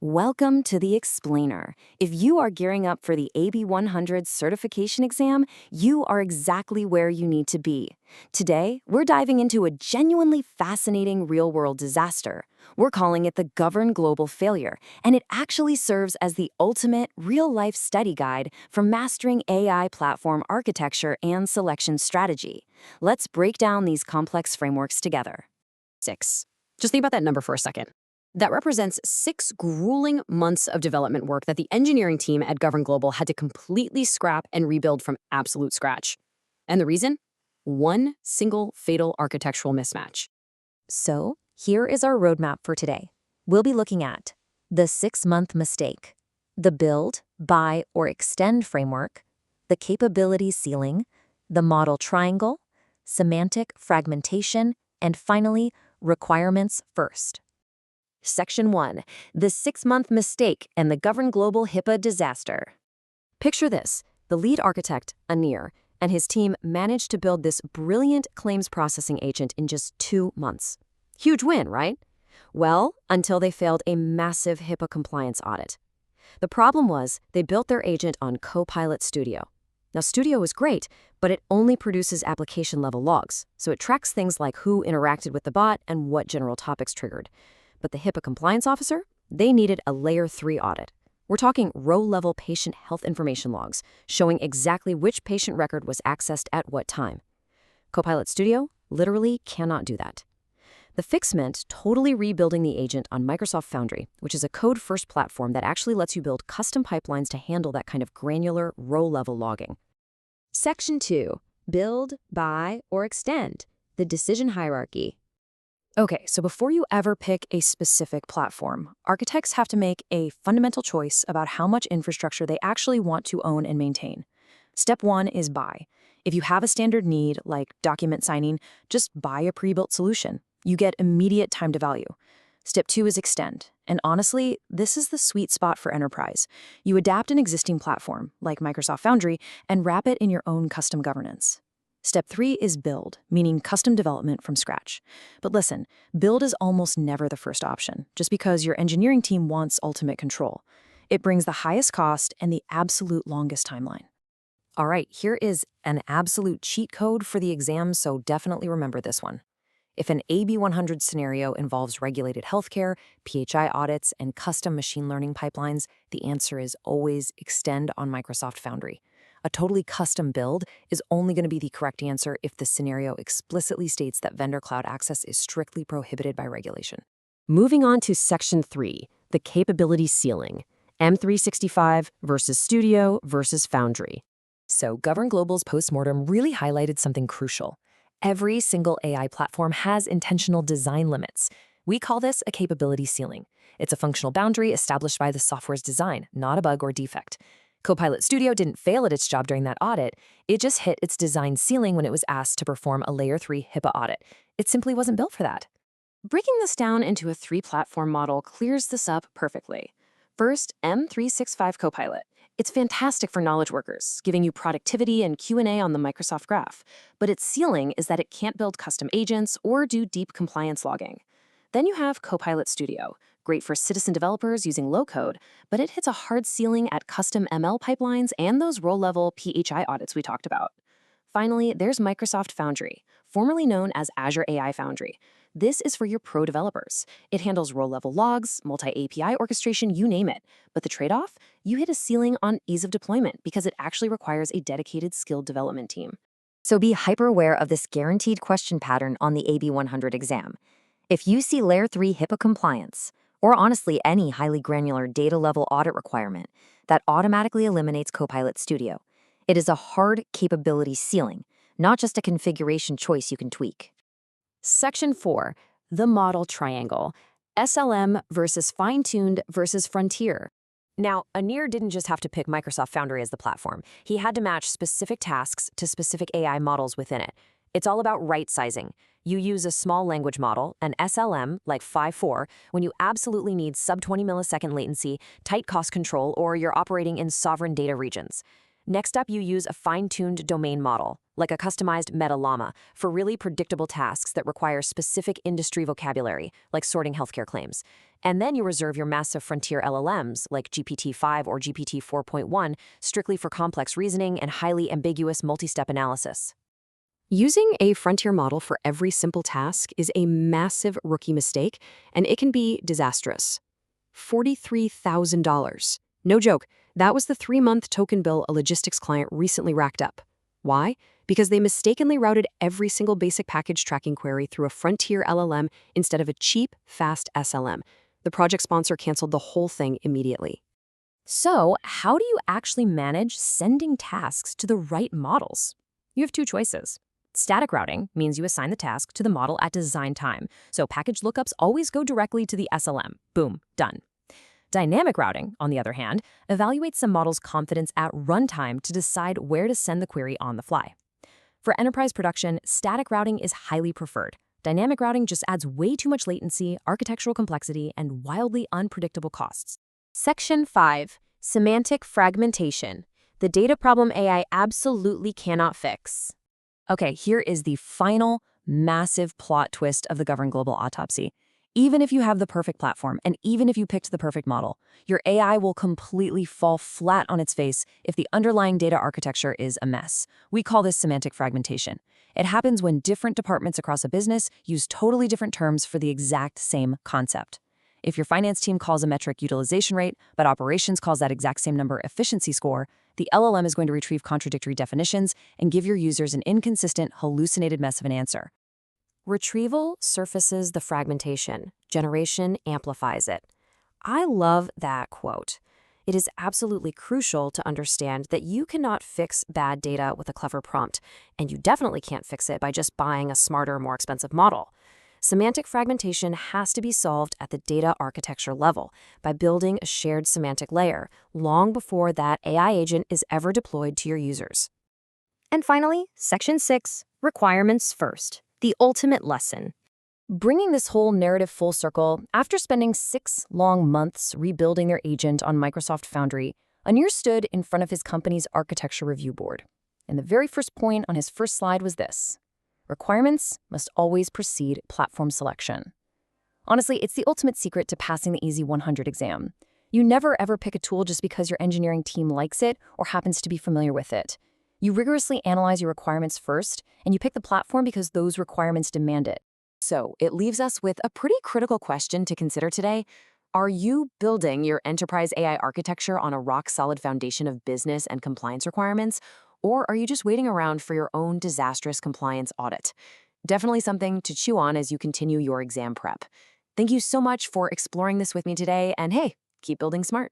Welcome to the Explainer. If you are gearing up for the AB 100 certification exam, you are exactly where you need to be. Today, we're diving into a genuinely fascinating real-world disaster. We're calling it the GovernGlobal failure, and it actually serves as the ultimate real-life study guide for mastering AI platform architecture and selection strategy. Let's break down these complex frameworks together. 6. Just think about that number for a second. That represents 6 grueling months of development work that the engineering team at GovernGlobal had to completely scrap and rebuild from absolute scratch. And the reason? One single fatal architectural mismatch. So, here is our roadmap for today. We'll be looking at the 6-month mistake, the build, buy, or extend framework, the capability ceiling, the model triangle, semantic fragmentation, and finally, requirements first. Section 1, the 6-month mistake and the GovernGlobal HIPAA disaster. Picture this. The lead architect, Anir, and his team managed to build this brilliant claims processing agent in just 2 months. Huge win, right? Well, until they failed a massive HIPAA compliance audit. The problem was they built their agent on Copilot Studio. Now, Studio is great, but it only produces application-level logs, so it tracks things like who interacted with the bot and what general topics triggered. But the HIPAA compliance officer, they needed a Layer 3 audit. We're talking row-level patient health information logs, showing exactly which patient record was accessed at what time. Copilot Studio literally cannot do that. The fix meant totally rebuilding the agent on Microsoft Foundry, which is a code-first platform that actually lets you build custom pipelines to handle that kind of granular row-level logging. Section 2, build, buy, or extend, the decision hierarchy. Okay, so before you ever pick a specific platform, architects have to make a fundamental choice about how much infrastructure they actually want to own and maintain. Step 1 is buy. If you have a standard need, like document signing, just buy a pre-built solution. You get immediate time to value. Step 2 is extend. And honestly, this is the sweet spot for enterprise. You adapt an existing platform, like Microsoft Foundry, and wrap it in your own custom governance. Step 3 is build, meaning custom development from scratch. But listen, build is almost never the first option, just because your engineering team wants ultimate control. It brings the highest cost and the absolute longest timeline. All right, here is an absolute cheat code for the exam, so definitely remember this one. If an AB 100 scenario involves regulated healthcare, PHI audits, and custom machine learning pipelines, the answer is always extend on Microsoft Foundry. A totally custom build is only going to be the correct answer if the scenario explicitly states that vendor cloud access is strictly prohibited by regulation. Moving on to Section 3, the capability ceiling, M365 versus Studio versus Foundry. So GovernGlobal's postmortem really highlighted something crucial. Every single AI platform has intentional design limits. We call this a capability ceiling. It's a functional boundary established by the software's design, not a bug or defect. Copilot Studio didn't fail at its job during that audit. It just hit its design ceiling when it was asked to perform a Layer 3 HIPAA audit. It simply wasn't built for that. Breaking this down into a 3-platform model clears this up perfectly. First, M365 Copilot. It's fantastic for knowledge workers, giving you productivity and Q&A on the Microsoft Graph. But its ceiling is that it can't build custom agents or do deep compliance logging. Then you have Copilot Studio, great for citizen developers using low-code, but it hits a hard ceiling at custom ML pipelines and those row-level PHI audits we talked about. Finally, there's Microsoft Foundry, formerly known as Azure AI Foundry. This is for your pro developers. It handles row-level logs, multi-API orchestration, you name it. But the trade-off? You hit a ceiling on ease of deployment because it actually requires a dedicated skilled development team. So be hyper-aware of this guaranteed question pattern on the AB 100 exam. If you see Layer 3 HIPAA compliance, or honestly any highly granular data-level audit requirement, that automatically eliminates Copilot Studio. It is a hard capability ceiling, not just a configuration choice you can tweak. Section 4, the model triangle, SLM versus fine-tuned versus frontier. Now, Anir didn't just have to pick Microsoft Foundry as the platform. He had to match specific tasks to specific AI models within it. It's all about right-sizing. You use a small language model, an SLM, like 5.4, when you absolutely need sub-20 millisecond latency, tight cost control, or you're operating in sovereign data regions. Next up, you use a fine-tuned domain model, like a customized Meta Llama, for really predictable tasks that require specific industry vocabulary, like sorting healthcare claims. And then you reserve your massive frontier LLMs, like GPT-5 or GPT 4.1, strictly for complex reasoning and highly ambiguous multi-step analysis. Using a frontier model for every simple task is a massive rookie mistake, and it can be disastrous. $43,000. No joke, that was the 3-month token bill a logistics client recently racked up. Why? Because they mistakenly routed every single basic package tracking query through a frontier LLM instead of a cheap, fast SLM. The project sponsor canceled the whole thing immediately. So, how do you actually manage sending tasks to the right models? You have two choices. Static routing means you assign the task to the model at design time, so package lookups always go directly to the SLM. Boom, done. Dynamic routing, on the other hand, evaluates the model's confidence at runtime to decide where to send the query on the fly. For enterprise production, static routing is highly preferred. Dynamic routing just adds way too much latency, architectural complexity, and wildly unpredictable costs. Section 5. Semantic fragmentation. The data problem AI absolutely cannot fix. Okay, here is the final massive plot twist of the GovernGlobal autopsy. Even if you have the perfect platform, and even if you picked the perfect model, your AI will completely fall flat on its face if the underlying data architecture is a mess. We call this semantic fragmentation. It happens when different departments across a business use totally different terms for the exact same concept. If your finance team calls a metric utilization rate, but operations calls that exact same number efficiency score, the LLM is going to retrieve contradictory definitions and give your users an inconsistent, hallucinated mess of an answer. Retrieval surfaces the fragmentation. Generation amplifies it. I love that quote. It is absolutely crucial to understand that you cannot fix bad data with a clever prompt, and you definitely can't fix it by just buying a smarter, more expensive model. Semantic fragmentation has to be solved at the data architecture level by building a shared semantic layer long before that AI agent is ever deployed to your users. And finally, Section 6, Requirements First, the ultimate lesson. Bringing this whole narrative full circle, after spending 6 long months rebuilding their agent on Microsoft Foundry, Anir stood in front of his company's architecture review board. And the very first point on his first slide was this: requirements must always precede platform selection. Honestly, it's the ultimate secret to passing the Easy 100 exam. You never ever pick a tool just because your engineering team likes it or happens to be familiar with it. You rigorously analyze your requirements first, and you pick the platform because those requirements demand it. So it leaves us with a pretty critical question to consider today. Are you building your enterprise AI architecture on a rock-solid foundation of business and compliance requirements, or are you just waiting around for your own disastrous compliance audit? Definitely something to chew on as you continue your exam prep. Thank you so much for exploring this with me today, and hey, keep building smart.